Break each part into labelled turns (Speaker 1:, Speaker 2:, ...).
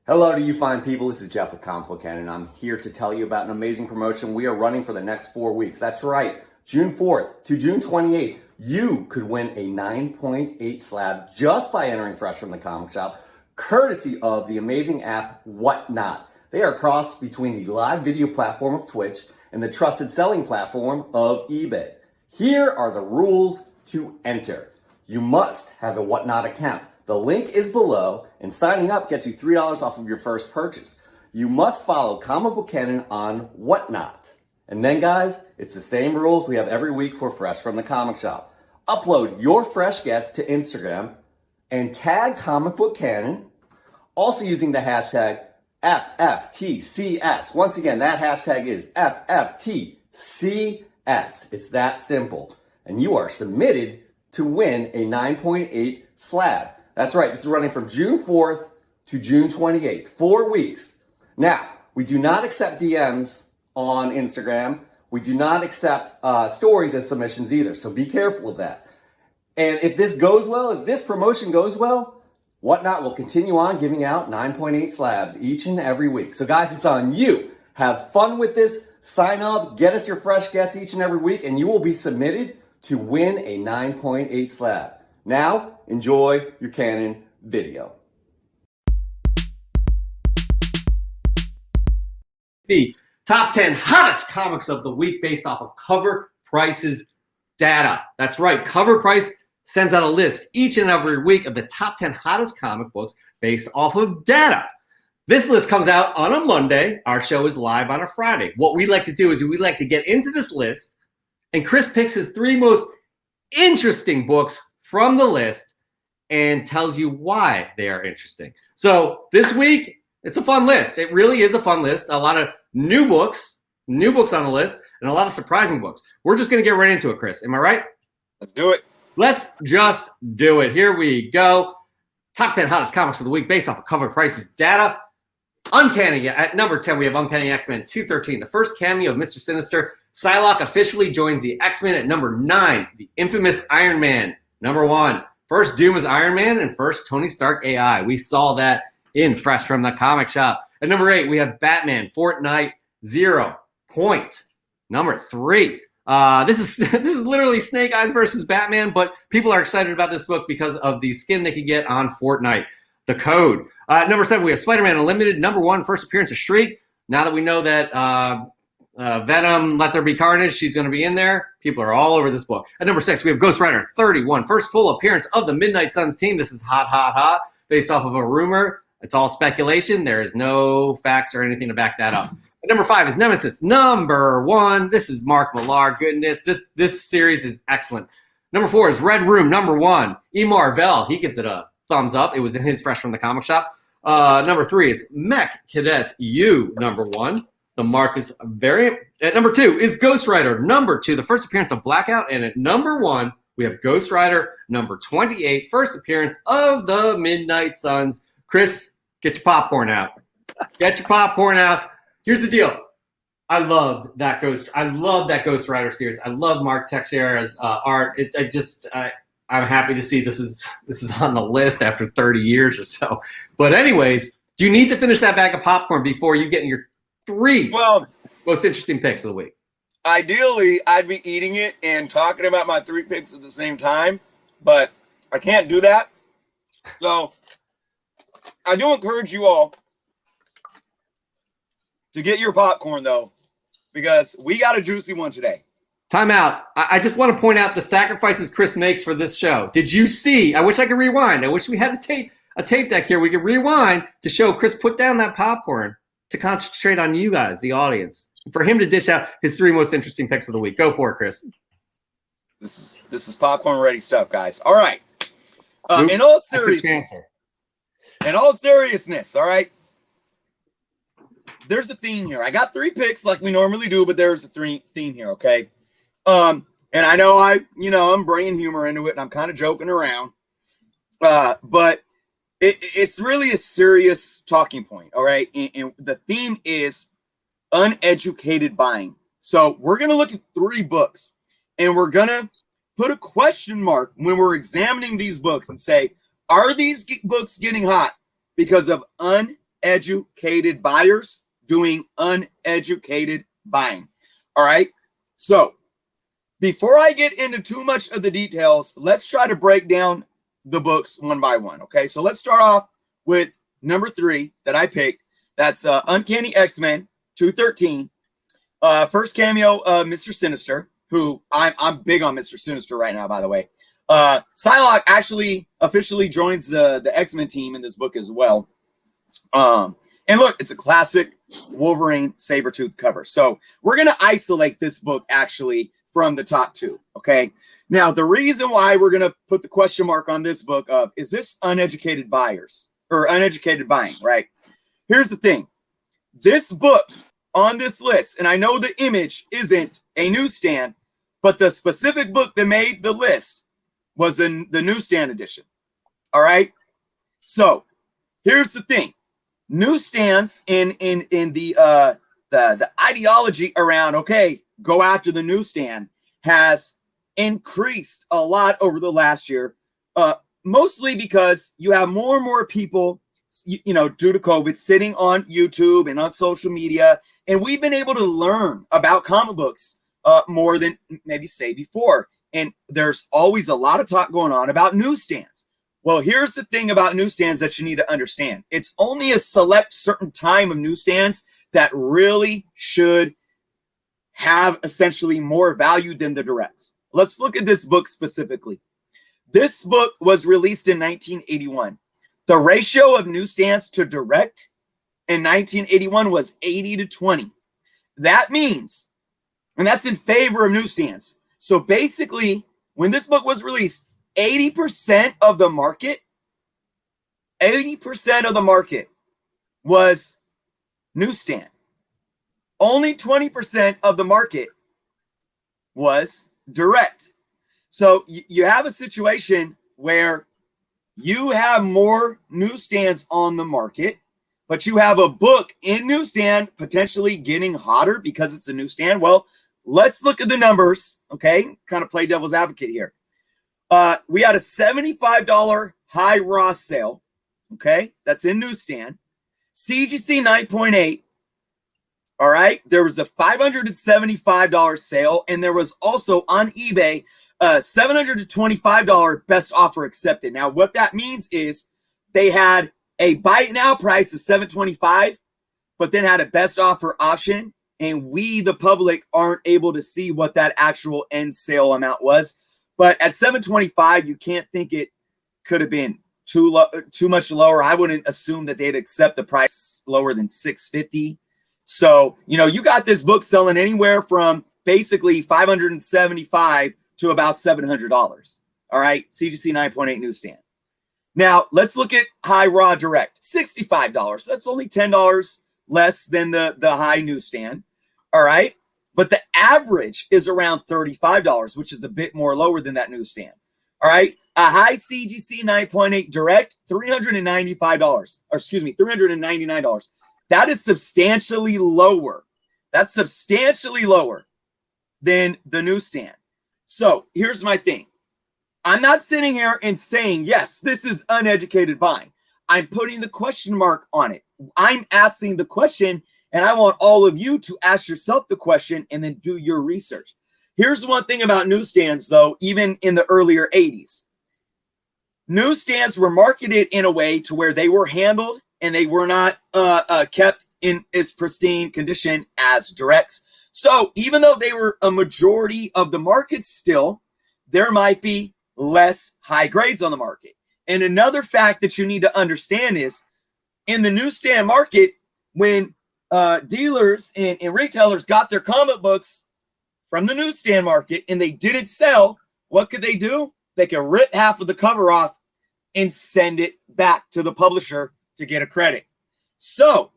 Speaker 1: Hello to you fine people. This is Jeff with Comic Book Cannon. I'm here to tell you about an amazing promotion we are running for the next 4 weeks. That's right, June 4th to June 28th. You could win a 9.8 slab just by entering fresh from the comic shop, courtesy of the amazing app WhatNot. They are a cross between the live video platform of Twitch and the trusted selling platform of eBay. Here are the rules to enter. You must have a WhatNot account. The link is below, and signing up gets you $3 off of your first purchase. You must follow Comic Book Cannon on WhatNot. And then, guys, it's the same rules we have every week for Fresh from the Comic Shop. Upload your fresh gets to Instagram and tag Comic Book Cannon, also using the hashtag FFTCS. Once again, that hashtag is FFTCS. It's that simple. And you are submitted to win a 9.8 slab. That's right, this is running from June 4th to June 28th, 4 weeks. Now, we do not accept DMs on Instagram. We do not accept stories as submissions either, so be careful of that. And if this goes well, if this promotion goes well, WhatNot will continue on giving out 9.8 slabs each and every week. So guys, it's on you. Have fun with this. Sign up, get us your fresh gets each and every week, and you will be submitted to win a 9.8 slab. Now, enjoy your Canon video. The top 10 hottest comics of the week based off of Cover Price's data. That's right, Cover Price sends out a list each and every week of the top 10 hottest comic books based off of data. This list comes out on a Monday. Our show is live on a Friday. What we like to do is we like to get into this list, and Chris picks his 3 most interesting books from the list and tells you why they are interesting. So this week, it's a fun list. It really is a fun list. A lot of new books on the list, and a lot of surprising books. We're just going to get right into it, Chris. Am I right?
Speaker 2: Let's do it.
Speaker 1: Let's just do it. Here we go. Top 10 hottest comics of the week based off of Cover Price's data. Uncanny. At number 10, we have Uncanny X-Men 213, the first cameo of Mr. Sinister. Psylocke officially joins the X-Men. At number 9, the infamous Iron Man. Number 1, first Doom as Iron Man and first Tony Stark AI. We saw that in Fresh from the Comic Shop. At number 8, we have Batman Fortnite 0 Point. Number 3, this is literally Snake Eyes versus Batman, but people are excited about this book because of the skin they can get on Fortnite. The Code. Number 7, we have Spider-Man Unlimited. Number 1, first appearance of Shriek. Now that we know that Venom, Let There Be Carnage, she's going to be in there. People are all over this book. At number 6, we have Ghost Rider 31, first full appearance of the Midnight Suns team. This is hot, based off of a rumor. It's all speculation. There is no facts or anything to back that up. At number 5 is Nemesis. Number 1, this is Mark Millar. Goodness, this series is excellent. Number 4 is Red Room. Number 1, E. Marvell. He gives it a thumbs up. It was in his Fresh from the Comic Shop. Number 3 is Mech Cadet U. Number 1. The Marcus variant. At number 2 is Ghost Rider. Number 2, the first appearance of Blackout. And at number 1, we have Ghost Rider number 28, first appearance of the Midnight Suns. Chris, get your popcorn out. Get your popcorn out. Here's the deal. I love that Ghost Rider series. I love Mark Teixeira's art. I'm happy to see this is on the list after 30 years or so. But anyways, do you need to finish that bag of popcorn before you get in your 3 most interesting picks of the week?
Speaker 2: Ideally, I'd be eating it and talking about my 3 picks at the same time, but I can't do that. So I do encourage you all to get your popcorn, though, because we got a juicy one today.
Speaker 1: Time out. I just want to point out the sacrifices Chris makes for this show. Did you see? I wish I could rewind. I wish we had a tape deck here. We could rewind to show Chris put down that popcorn to concentrate on you guys, the audience, for him to dish out his 3 most interesting picks of the week. Go for it, Chris.
Speaker 2: This is popcorn ready stuff, guys. All right. In all seriousness, all right. There's a theme here. I got 3 picks like we normally do, but there's a theme here, okay? And I know I'm bringing humor into it, and I'm kind of joking around, but it's really a serious talking point, all right? And the theme is uneducated buying. So we're going to look at 3 books, and we're going to put a question mark when we're examining these books and say, are these books getting hot because of uneducated buyers doing uneducated buying. All right. So before I get into too much of the details, let's try to break down the books one by one. Okay. So let's start off with number 3 that I picked. That's Uncanny X-Men 213. First cameo of Mr. Sinister, who I'm big on Mr. Sinister right now, by the way. Psylocke actually officially joins the X-Men team in this book as well. And look, it's a classic Wolverine Sabretooth cover. So we're going to isolate this book actually from the top 2. Okay. Now, the reason why we're going to put the question mark on this book of, is this uneducated buyers or uneducated buying, right? Here's the thing. This book on this list, and I know the image isn't a newsstand, but the specific book that made the list was in the newsstand edition. All right. So here's the thing. Newsstands in the ideology around, okay, go after the newsstand has increased a lot over the last year, mostly because you have more and more people, you know, due to COVID, sitting on YouTube and on social media, and we've been able to learn about comic books more than maybe say before. And there's always a lot of talk going on about newsstands. Well, here's the thing about newsstands that you need to understand. It's only a select certain time of newsstands that really should have essentially more value than the directs. Let's look at this book specifically. This book was released in 1981. The ratio of newsstands to direct in 1981 was 80-20. That means, and that's in favor of newsstands. So basically, when this book was released, 80% of the market was newsstand. Only 20% of the market was direct. So you have a situation where you have more newsstands on the market, but you have a book in newsstand potentially getting hotter because it's a newsstand. Well, let's look at the numbers, okay? Kind of play devil's advocate here. We had a $75 high Ross sale, okay? That's in newsstand. CGC 9.8, all right? There was a $575 sale, and there was also on eBay a $725 best offer accepted. Now, what that means is they had a buy it now price of $725, but then had a best offer option, and we, the public, aren't able to see what that actual end sale amount was. But at $725, you can't think it could have been too much lower. I wouldn't assume that they'd accept the price lower than $650. So, you know, you got this book selling anywhere from basically $575 to about $700. All right, CGC 9.8 newsstand. Now, let's look at high raw direct, $65. That's only $10 less than the high newsstand. All right. But the average is around $35, which is a bit more lower than that newsstand. All right. A high CGC 9.8 direct, $395, or excuse me, $399. That is substantially lower. That's substantially lower than the newsstand. So here's my thing. I'm not sitting here and saying, yes, this is uneducated buying. I'm putting the question mark on it. I'm asking the question, and I want all of you to ask yourself the question and then do your research. Here's one thing about newsstands, though, even in the earlier 80s. Newsstands were marketed in a way to where they were handled and they were not kept in as pristine condition as directs. So even though they were a majority of the market still, there might be less high grades on the market. And another fact that you need to understand is in the newsstand market, when dealers and retailers got their comic books from the newsstand market and they didn't sell, what could they do? They could rip half of the cover off and send it back to the publisher to get a credit. So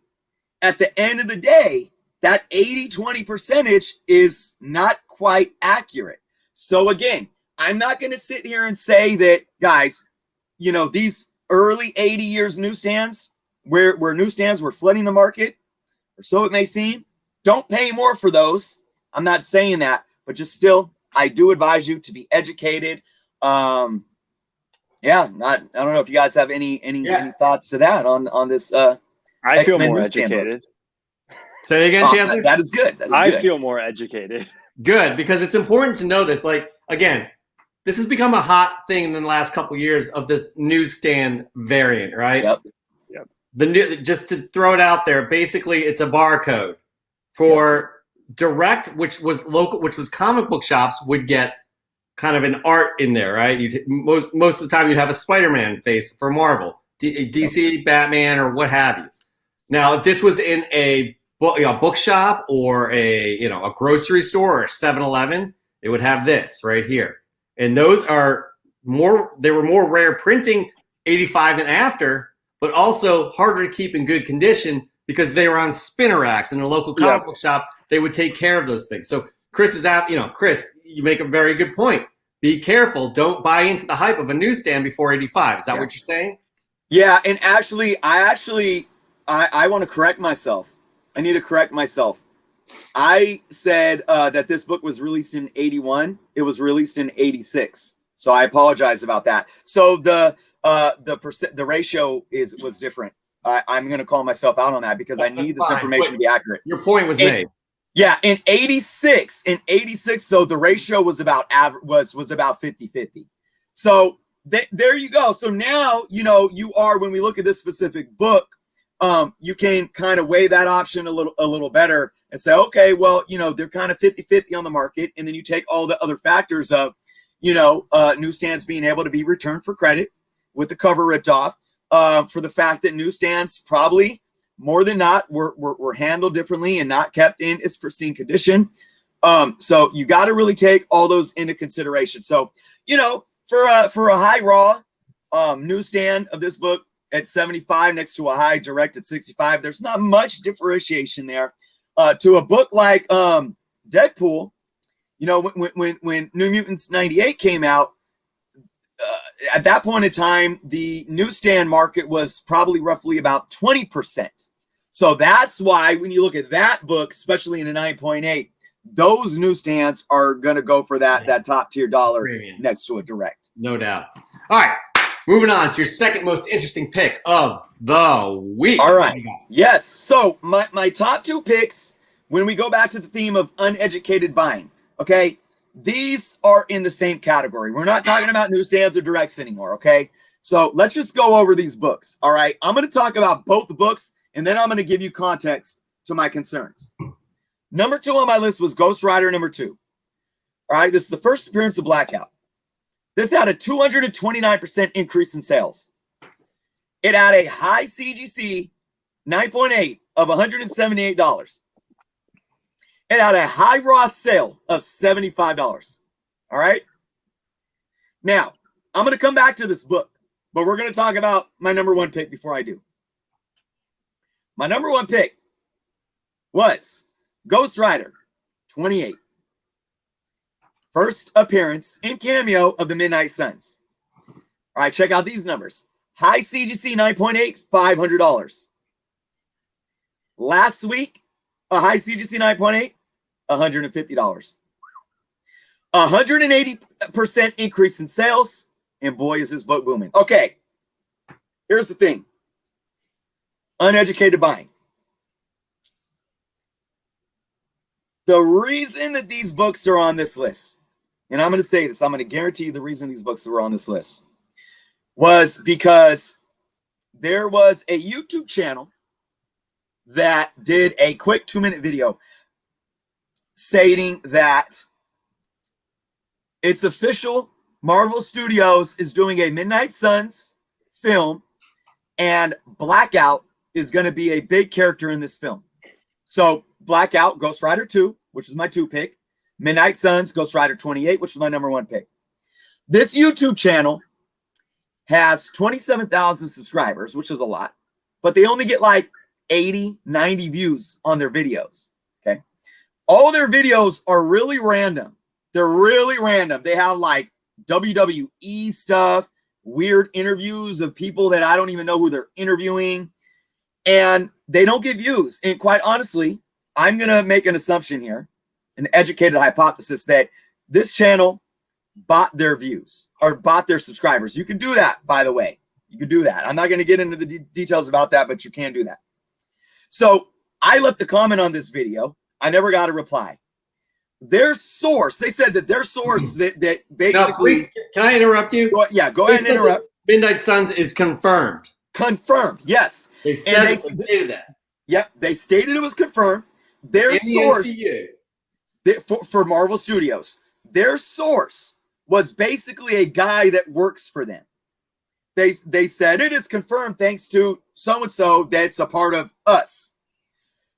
Speaker 2: at the end of the day, that 80-20 percentage is not quite accurate. So again, I'm not going to sit here and say that, guys, you know, these early 80 years newsstands where newsstands were flooding the market, or so it may seem, don't pay more for those. I'm not saying that, but just still, I do advise you to be educated. I don't know if you guys have any thoughts to that on this
Speaker 3: I feel
Speaker 2: X-Men
Speaker 3: more
Speaker 2: newsstand book.
Speaker 3: educated.
Speaker 1: Say it again,
Speaker 2: Oh,
Speaker 1: Chancellor.
Speaker 2: that is good. That is
Speaker 3: I
Speaker 2: good.
Speaker 3: feel more educated.
Speaker 1: Good, because it's important to know this. Like, again, this has become a hot thing in the last couple of years of this newsstand variant, right?
Speaker 2: Yep.
Speaker 1: The new, just to throw it out there, basically it's a barcode for direct, which was local, which was comic book shops would get kind of an art in there, right? You most of the time you'd have a Spider-Man face for Marvel, DC, Batman, or what have you. Now, if this was in a bookshop or a grocery store or 7-Eleven, it would have this right here. And those are they were more rare printing 85 and after, but also harder to keep in good condition because they were on spinner racks in a local comic book shop. They would take care of those things. So Chris is out, Chris, you make a very good point. Be careful. Don't buy into the hype of a newsstand before 85. Is that what you're saying?
Speaker 2: Yeah. And actually, I want to correct myself. I need to correct myself. I said that this book was released in 81. It was released in 86. So I apologize about that. So the ratio was different. I'm going to call myself out on that because I need this information to be accurate.
Speaker 1: Your point was made.
Speaker 2: Yeah, in 86, so the ratio was about was about 50-50. So there you go. So now, you are, when we look at this specific book, you can kind of weigh that option a little better and say, okay, well, they're kind of 50-50 on the market. And then you take all the other factors of, newsstands being able to be returned for credit with the cover ripped off, for the fact that newsstands probably more than not were handled differently and not kept in its pristine condition. So you got to really take all those into consideration. So, for a high raw newsstand of this book at 75 next to a high direct at 65, there's not much differentiation there. To a book like Deadpool, when New Mutants 98 came out, at that point in time, the newsstand market was probably roughly about 20%. So that's why when you look at that book, especially in a 9.8, those newsstands are going to go for that top tier dollar premium next to a direct.
Speaker 1: No doubt. All right, moving on to your second most interesting pick of the week.
Speaker 2: All right. Yes. So my top two picks, when we go back to the theme of uneducated buying, okay, these are in the same category. We're not talking about newsstands or directs anymore, okay? So let's just go over these books, all right? I'm going to talk about both the books, and then I'm going to give you context to my concerns. Number 2 on my list was Ghost Rider #2. All right, this is the first appearance of Blackout. This had a 229% increase in sales. It had a high CGC 9.8 of $178. It had a high Ross sale of $75. All right. Now, I'm going to come back to this book, but we're going to talk about my number 1 pick before I do. My number 1 pick was Ghost Rider 28. First appearance in cameo of the Midnight Suns. All right, check out these numbers. High CGC 9.8, $500. Last week, a high CGC 9.8, $150. 180% increase in sales, and boy, is this book booming. Okay, here's the thing. Uneducated buying. The reason that these books are on this list, and I'm going to say this, I'm going to guarantee you the reason these books were on this list was because there was a YouTube channel that did a quick 2-minute video stating that it's official, Marvel Studios is doing a Midnight Suns film, and Blackout is going to be a big character in this film. So Blackout, Ghost Rider 2, which is my 2 pick. Midnight Suns, Ghost Rider 28, which is my number 1 pick. This YouTube channel has 27,000 subscribers, which is a lot, but they only get like 80, 90 views on their videos. Okay. All their videos are really random. They're really random. They have like WWE stuff, weird interviews of people that I don't even know who they're interviewing, and they don't get views. And quite honestly, I'm going to make an assumption here, an educated hypothesis, that this channel bought their views or bought their subscribers. You can do that, by the way. You can do that. I'm not going to get into the details about that, but you can do that. So I left a comment on this video. I never got a reply. Their source, they said that their source that basically.
Speaker 1: Now, can I interrupt you?
Speaker 2: Go ahead and interrupt.
Speaker 1: Midnight Suns is confirmed.
Speaker 2: Confirmed, yes.
Speaker 1: They stated that.
Speaker 2: Yep, they stated it was confirmed. Their source for Marvel Studios, their source was basically a guy that works for them. They said it is confirmed thanks to so-and-so that's a part of us.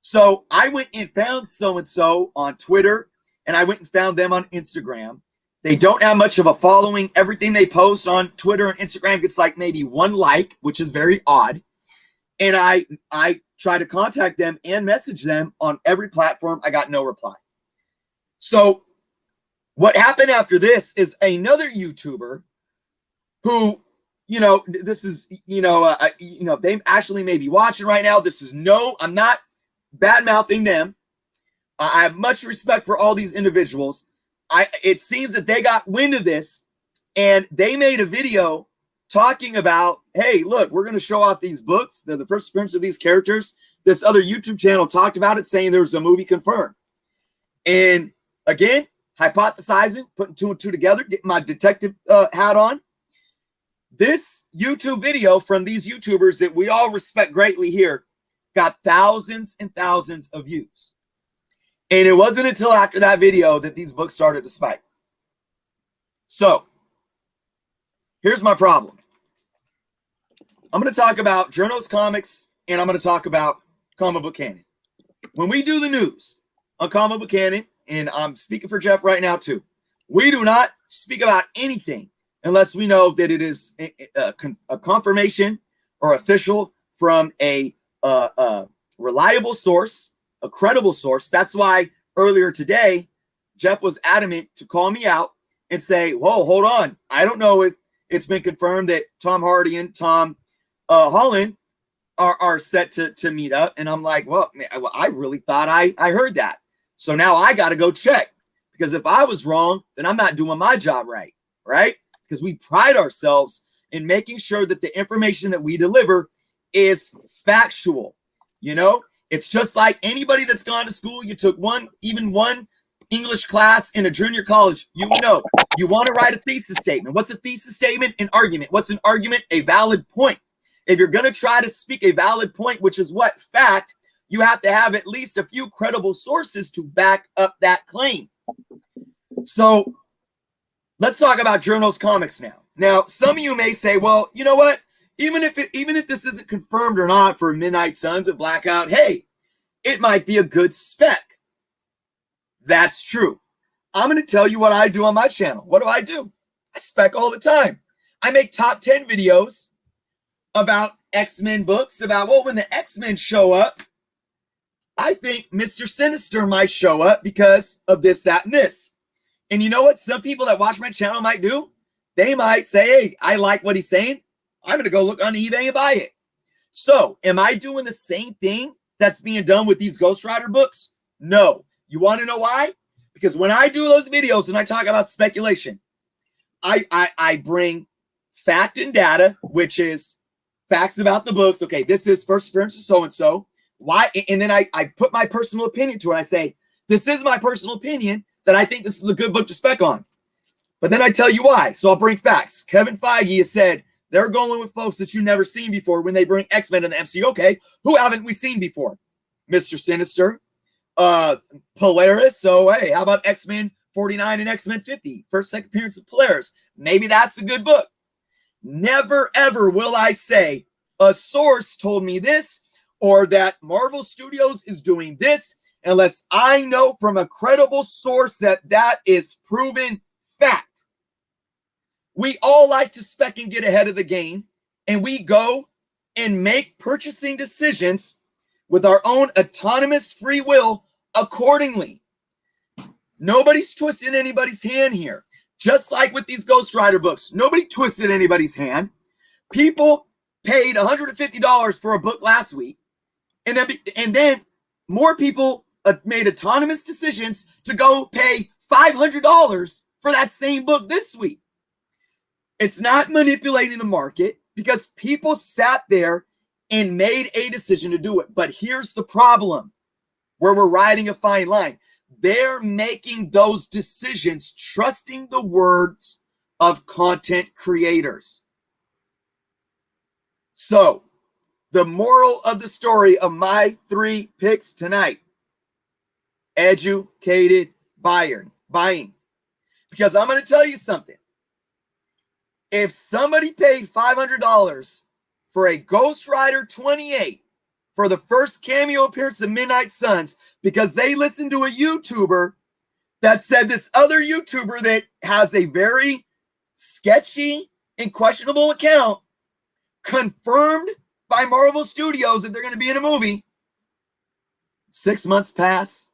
Speaker 2: So I went and found so-and-so on Twitter, and I went and found them on Instagram. They don't have much of a following. Everything they post on Twitter and Instagram gets like maybe 1 like, which is very odd. And I try to contact them and message them on every platform. I got no reply. So what happened after this is another YouTuber who, this is, they actually may be watching right now. I'm not bad-mouthing them. I have much respect for all these individuals. It seems that they got wind of this and they made a video talking about, hey, look, we're going to show off these books. They're the first appearance of these characters. This other YouTube channel talked about it, saying there was a movie confirmed. And again, hypothesizing, putting 2 and 2 together, getting my detective hat on. This YouTube video from these YouTubers that we all respect greatly here got thousands and thousands of views. And it wasn't until after that video that these books started to spike. So here's my problem. I'm going to talk about Journos Comics, and I'm going to talk about Comic Book Canon. When we do the news on Comic Book Canon, and I'm speaking for Jeff right now too, we do not speak about anything unless we know that it is a confirmation or official from a reliable source, a credible source. That's why earlier today, Jeff was adamant to call me out and say, whoa, hold on. I don't know if it's been confirmed that Tom Hardy and Tom Holland are set to meet up. And I'm like, well, I really thought I heard that. So now I got to go check, because if I was wrong, then I'm not doing my job right? Because we pride ourselves in making sure that the information that we deliver is factual. It's just like anybody that's gone to school. You took even one English class in a junior college. You want to write a thesis statement. What's a thesis statement? An argument. What's an argument? A valid point. If you're going to try to speak a valid point, which is what? Fact, you have to have at least a few credible sources to back up that claim. So let's talk about Journos Comics now. Now, some of you may say, well, you know what? Even if this isn't confirmed or not for Midnight Suns and Blackout, hey, it might be a good spec. That's true. I'm going to tell you what I do on my channel. What do? I spec all the time. I make top 10 videos about X-Men books, about, well, when the X-Men show up, I think Mr. Sinister might show up because of this, that, and this. And you know what some people that watch my channel might do? They might say, hey, I like what he's saying. I'm going to go look on eBay and buy it. So am I doing the same thing that's being done with these Ghost Rider books? No. You want to know why? Because when I do those videos and I talk about speculation, I bring fact and data, which is facts about the books. Okay, this is first appearance of so-and-so. Why? And then I put my personal opinion to it. I say, this is my personal opinion that I think this is a good book to spec on. But then I tell you why. So I'll bring facts. Kevin Feige has said they're going with folks that you've never seen before when they bring X-Men in the MCU. Okay, who haven't we seen before? Mr. Sinister, Polaris. So, hey, how about X-Men 49 and X-Men 50? First, second appearance of Polaris. Maybe that's a good book. Never, ever will I say a source told me this or that Marvel Studios is doing this unless I know from a credible source that that is proven fact. We all like to spec and get ahead of the game, and we go and make purchasing decisions with our own autonomous free will accordingly. Nobody's twisting anybody's hand here. Just like with these Ghost Rider books, nobody twisted anybody's hand. People paid $150 for a book last week, and then more people made autonomous decisions to go pay $500 for that same book this week. It's not manipulating the market because people sat there and made a decision to do it. But here's the problem where we're riding a fine line. They're making those decisions trusting the words of content creators. So the moral of the story of my 3 picks tonight: educated buying. Because I'm going to tell you something. If somebody paid $500 for a Ghost Rider 28 for the first cameo appearance of Midnight Suns because they listened to a YouTuber that said this other YouTuber that has a very sketchy and questionable account confirmed by Marvel Studios that they're going to be in a movie, 6 months pass,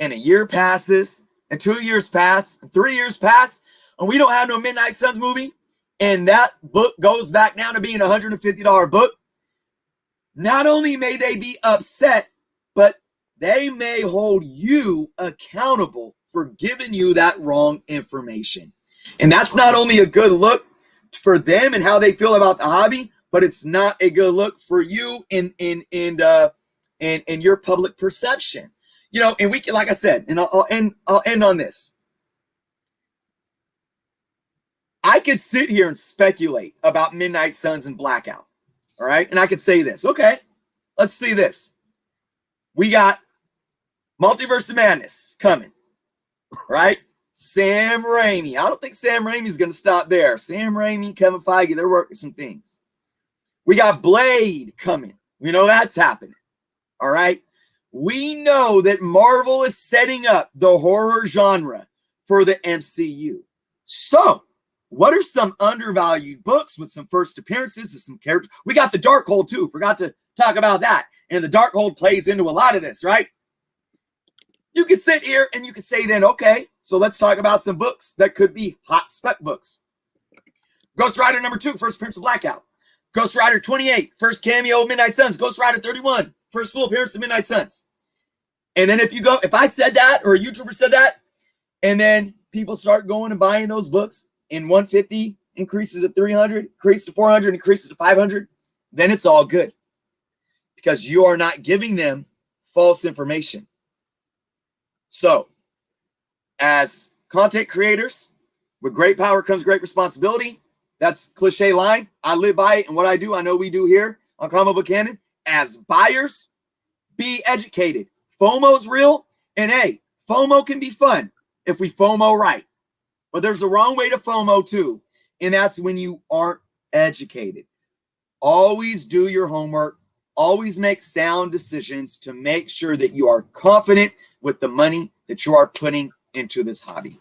Speaker 2: and a year passes, and 2 years pass, and 3 years pass, and we don't have no Midnight Suns movie, and that book goes back down to being a $150 book. Not only may they be upset, but they may hold you accountable for giving you that wrong information. And that's not only a good look for them and how they feel about the hobby, but it's not a good look for you in your public perception. You know, and we can, like I said, and I'll end on this. I could sit here and speculate about Midnight Suns and Blackout. All right. And I could say this. Okay, let's see this. We got Multiverse of Madness coming. Right? Sam Raimi. I don't think Sam Raimi's going to stop there. Sam Raimi, Kevin Feige, they're working some things. We got Blade coming. We know that's happening. All right. We know that Marvel is setting up the horror genre for the MCU. So, what are some undervalued books with some first appearances and some characters? We got the Darkhold too. Forgot to talk about that. And the Darkhold plays into a lot of this, right? You could sit here and you could say then, okay, so let's talk about some books that could be hot spec books. Ghost Rider #2, first appearance of Blackout. Ghost Rider 28, first cameo of Midnight Suns. Ghost Rider 31, first full appearance of Midnight Suns. And then if I said that, or a YouTuber said that, and then people start going and buying those books, and 150 increases to 300, increases to 400, increases to 500, then it's all good. Because you are not giving them false information. So, as content creators, with great power comes great responsibility. That's cliche line. I live by it, and what I do, I know we do here on Comic Book Canon. As buyers, be educated. FOMO's real, and hey, FOMO can be fun if we FOMO right. But there's a wrong way to FOMO too, and that's when you aren't educated. Always do your homework. Always make sound decisions to make sure that you are confident with the money that you are putting into this hobby.